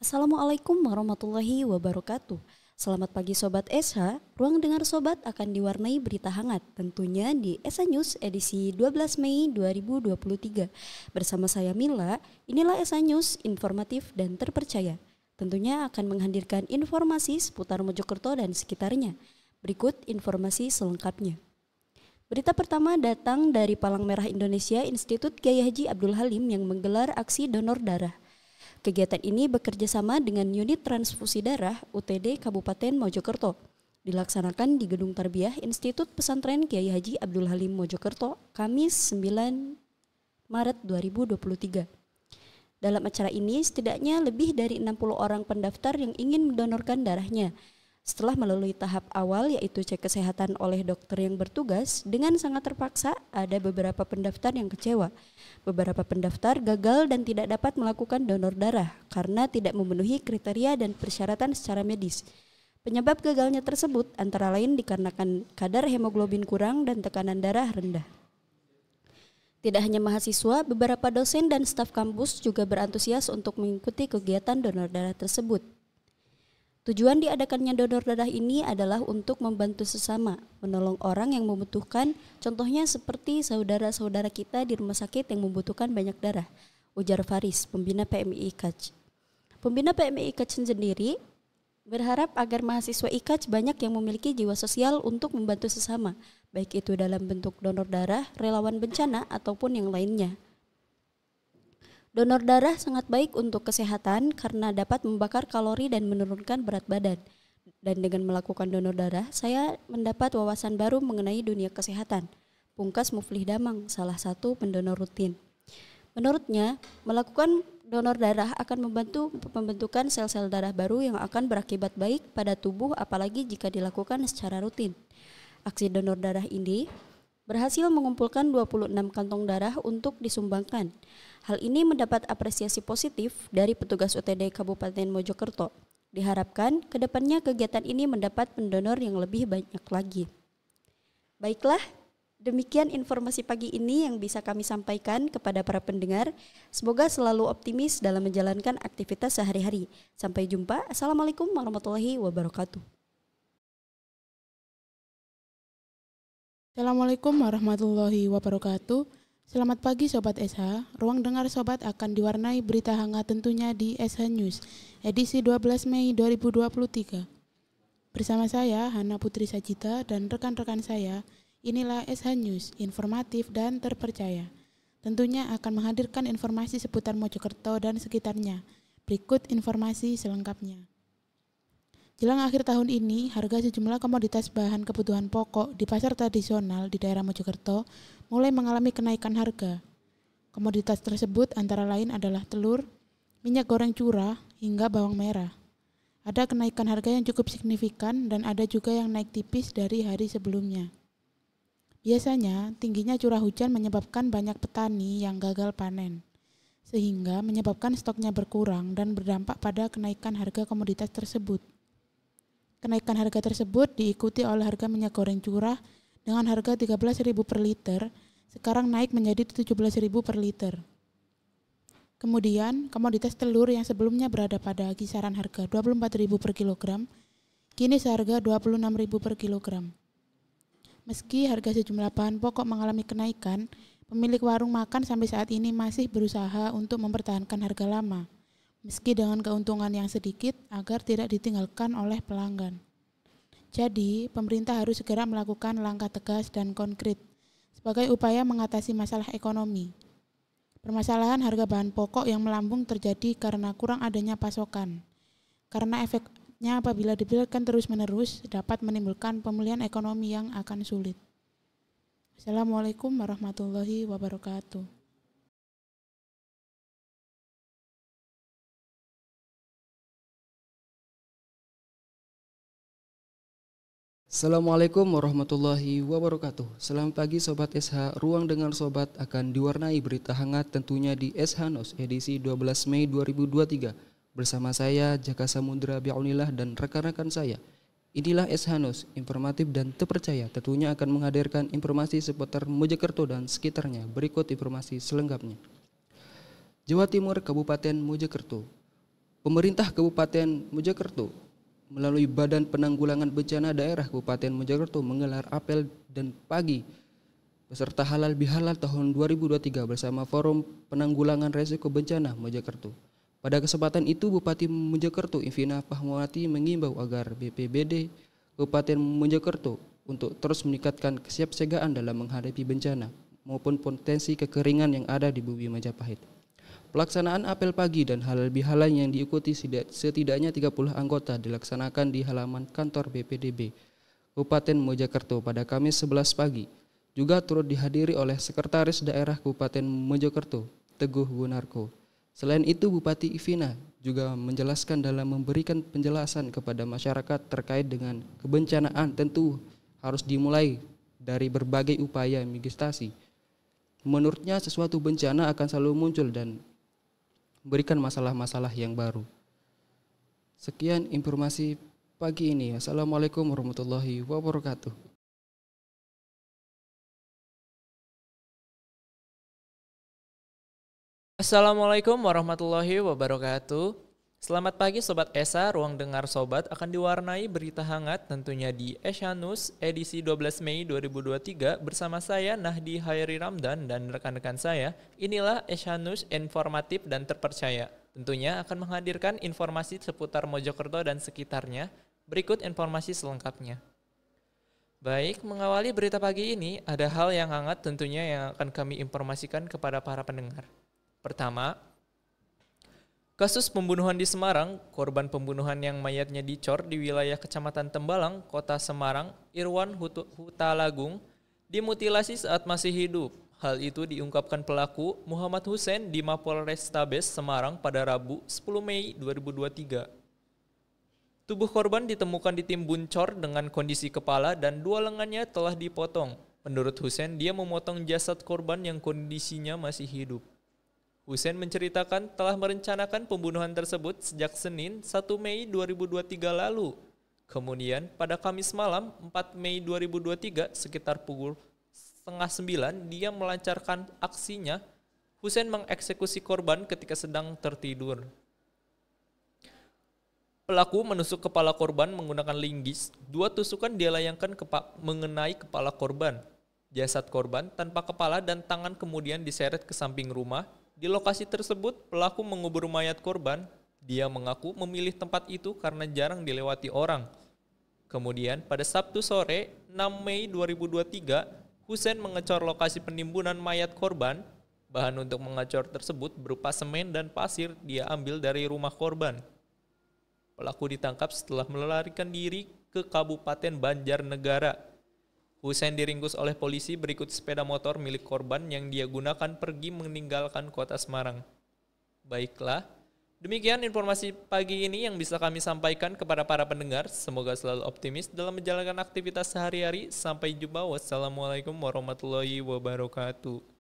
Assalamualaikum warahmatullahi wabarakatuh. Selamat pagi Sobat SH, ruang dengar Sobat akan diwarnai berita hangat tentunya di SH News edisi 12 Mei 2023. Bersama saya Mila, inilah SH News informatif dan terpercaya. Tentunya akan menghadirkan informasi seputar Mojokerto dan sekitarnya. Berikut informasi selengkapnya. Berita pertama datang dari Palang Merah Indonesia Institut Kiai Haji Abdul Halim yang menggelar aksi donor darah. Kegiatan ini bekerja sama dengan Unit Transfusi Darah UTD Kabupaten Mojokerto. Dilaksanakan di Gedung Tarbiyah Institut Pesantren Kiai Haji Abdul Halim Mojokerto, Kamis 9 Maret 2023. Dalam acara ini setidaknya lebih dari 60 orang pendaftar yang ingin mendonorkan darahnya. Setelah melalui tahap awal yaitu cek kesehatan oleh dokter yang bertugas, dengan sangat terpaksa ada beberapa pendaftar yang kecewa. Beberapa pendaftar gagal dan tidak dapat melakukan donor darah karena tidak memenuhi kriteria dan persyaratan secara medis. Penyebab gagalnya tersebut antara lain dikarenakan kadar hemoglobin kurang dan tekanan darah rendah. Tidak hanya mahasiswa, beberapa dosen dan staf kampus juga berantusias untuk mengikuti kegiatan donor darah tersebut. Tujuan diadakannya donor darah ini adalah untuk membantu sesama, menolong orang yang membutuhkan, contohnya seperti saudara-saudara kita di rumah sakit yang membutuhkan banyak darah, ujar Faris, pembina PMI IKAJ. Pembina PMI IKAJ sendiri berharap agar mahasiswa IKAJ banyak yang memiliki jiwa sosial untuk membantu sesama, baik itu dalam bentuk donor darah, relawan bencana, ataupun yang lainnya. Donor darah sangat baik untuk kesehatan karena dapat membakar kalori dan menurunkan berat badan. Dan dengan melakukan donor darah, saya mendapat wawasan baru mengenai dunia kesehatan. Pungkas Muflih Damang, salah satu pendonor rutin. Menurutnya, melakukan donor darah akan membantu pembentukan sel-sel darah baru yang akan berakibat baik pada tubuh apalagi jika dilakukan secara rutin. Aksi donor darah ini berhasil mengumpulkan 26 kantong darah untuk disumbangkan. Hal ini mendapat apresiasi positif dari petugas UTD Kabupaten Mojokerto. Diharapkan kedepannya kegiatan ini mendapat pendonor yang lebih banyak lagi. Baiklah, demikian informasi pagi ini yang bisa kami sampaikan kepada para pendengar. Semoga selalu optimis dalam menjalankan aktivitas sehari-hari. Sampai jumpa. Assalamualaikum warahmatullahi wabarakatuh. Assalamualaikum warahmatullahi wabarakatuh. Selamat pagi Sobat SH, ruang dengar Sobat akan diwarnai berita hangat tentunya di SH News, edisi 12 Mei 2023. Bersama saya, Hana Putri Sajita dan rekan-rekan saya, inilah SH News, informatif dan terpercaya. Tentunya akan menghadirkan informasi seputar Mojokerto dan sekitarnya. Berikut informasi selengkapnya. Jelang akhir tahun ini, harga sejumlah komoditas bahan kebutuhan pokok di pasar tradisional di daerah Mojokerto mulai mengalami kenaikan harga. Komoditas tersebut antara lain adalah telur, minyak goreng curah, hingga bawang merah. Ada kenaikan harga yang cukup signifikan dan ada juga yang naik tipis dari hari sebelumnya. Biasanya, tingginya curah hujan menyebabkan banyak petani yang gagal panen, sehingga menyebabkan stoknya berkurang dan berdampak pada kenaikan harga komoditas tersebut. Kenaikan harga tersebut diikuti oleh harga minyak goreng curah dengan harga Rp13.000 per liter, sekarang naik menjadi Rp17.000 per liter. Kemudian, komoditas telur yang sebelumnya berada pada kisaran harga Rp24.000 per kilogram, kini seharga Rp26.000 per kilogram. Meski harga sejumlah bahan pokok mengalami kenaikan, pemilik warung makan sampai saat ini masih berusaha untuk mempertahankan harga lama, meski dengan keuntungan yang sedikit agar tidak ditinggalkan oleh pelanggan. Jadi, pemerintah harus segera melakukan langkah tegas dan konkret sebagai upaya mengatasi masalah ekonomi. Permasalahan harga bahan pokok yang melambung terjadi karena kurang adanya pasokan. Karena efeknya apabila dibiarkan terus-menerus dapat menimbulkan pemulihan ekonomi yang akan sulit. Assalamualaikum warahmatullahi wabarakatuh. Assalamualaikum warahmatullahi wabarakatuh. Selamat pagi Sobat SH, ruang dengar Sobat akan diwarnai berita hangat tentunya di SH News edisi 12 Mei 2023. Bersama saya Jaka Samudra Bi'aunillah dan rekan-rekan saya. Inilah SH News, informatif dan terpercaya, tentunya akan menghadirkan informasi seputar Mojokerto dan sekitarnya. Berikut informasi selengkapnya. Jawa Timur, Kabupaten Mojokerto. Pemerintah Kabupaten Mojokerto melalui Badan Penanggulangan Bencana Daerah Kabupaten Mojokerto menggelar apel dan pagi beserta halal bihalal tahun 2023 bersama Forum Penanggulangan Resiko Bencana Mojokerto. Pada kesempatan itu Bupati Mojokerto Ivina Fahmawati mengimbau agar BPBD Kabupaten Mojokerto untuk terus meningkatkan kesiapsiagaan dalam menghadapi bencana maupun potensi kekeringan yang ada di bumi Majapahit. Pelaksanaan apel pagi dan halal bihalal yang diikuti setidaknya 30 anggota dilaksanakan di halaman kantor BPDB Kabupaten Mojokerto pada Kamis 11 pagi. Juga turut dihadiri oleh Sekretaris Daerah Kabupaten Mojokerto, Teguh Gunarko. Selain itu, Bupati Ivina juga menjelaskan dalam memberikan penjelasan kepada masyarakat terkait dengan kebencanaan tentu harus dimulai dari berbagai upaya mitigasi. Menurutnya sesuatu bencana akan selalu muncul dan berikan masalah-masalah yang baru. Sekian informasi pagi ini. Assalamualaikum warahmatullahi wabarakatuh. Assalamualaikum warahmatullahi wabarakatuh. Selamat pagi Sobat ESA, ruang dengar Sobat akan diwarnai berita hangat tentunya di ESA News edisi 12 Mei 2023 bersama saya Nahdi Hairi Ramdan dan rekan-rekan saya. Inilah ESA News informatif dan terpercaya. Tentunya akan menghadirkan informasi seputar Mojokerto dan sekitarnya. Berikut informasi selengkapnya. Baik, mengawali berita pagi ini ada hal yang hangat tentunya yang akan kami informasikan kepada para pendengar. Pertama, kasus pembunuhan di Semarang, korban pembunuhan yang mayatnya dicor di wilayah Kecamatan Tembalang, Kota Semarang, Irwan Hutalagung, dimutilasi saat masih hidup. Hal itu diungkapkan pelaku Muhammad Hussein di Mapolrestabes Semarang pada Rabu 10 Mei 2023. Tubuh korban ditemukan ditimbun cor dengan kondisi kepala dan dua lengannya telah dipotong. Menurut Hussein, dia memotong jasad korban yang kondisinya masih hidup. Hussein menceritakan telah merencanakan pembunuhan tersebut sejak Senin 1 Mei 2023 lalu. Kemudian pada Kamis malam 4 Mei 2023 sekitar pukul 8:30 dia melancarkan aksinya. Hussein mengeksekusi korban ketika sedang tertidur. Pelaku menusuk kepala korban menggunakan linggis. 2 tusukan dia layangkan mengenai kepala korban. Jasad korban tanpa kepala dan tangan kemudian diseret ke samping rumah. Di lokasi tersebut, pelaku mengubur mayat korban. Dia mengaku memilih tempat itu karena jarang dilewati orang. Kemudian, pada Sabtu sore, 6 Mei 2023, Hussein mengecor lokasi penimbunan mayat korban. Bahan untuk mengecor tersebut berupa semen dan pasir dia ambil dari rumah korban. Pelaku ditangkap setelah melarikan diri ke Kabupaten Banjarnegara. Hussein diringkus oleh polisi berikut sepeda motor milik korban yang dia gunakan pergi meninggalkan kota Semarang. Baiklah, demikian informasi pagi ini yang bisa kami sampaikan kepada para pendengar. Semoga selalu optimis dalam menjalankan aktivitas sehari-hari. Sampai jumpa. Wassalamualaikum warahmatullahi wabarakatuh.